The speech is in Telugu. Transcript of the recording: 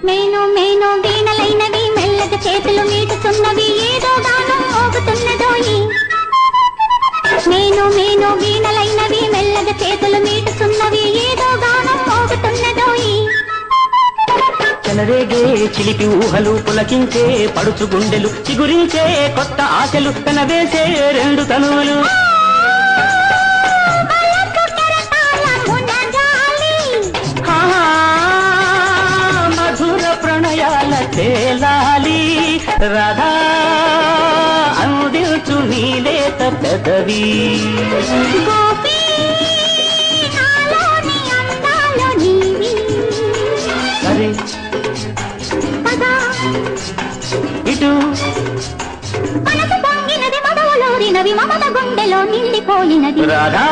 మేను మేను వీణలైనవి మెల్లగా చేతులు మీటుతున్నవి ఏదో గానం మోగుతున్నదోయి మేను మేను వీణలైనవి మెల్లగా చేతులు మీటుతున్నవి ఏదో గానం మోగుతున్నదోయి చెలరేగే చిలిపి ఊహలు పులకించే పడుచు గుండెలు చిగురించే కొత్త ఆశలు కనవేసే రెండు తనువులు మధుర ప్రణయాల తేలాలి రాధా అందించు నీలేత పెదవి సరే ఇటు మనసు పొంగినది మదవులోరినవి మమత గుండెలో నిండిపోయినది రాధా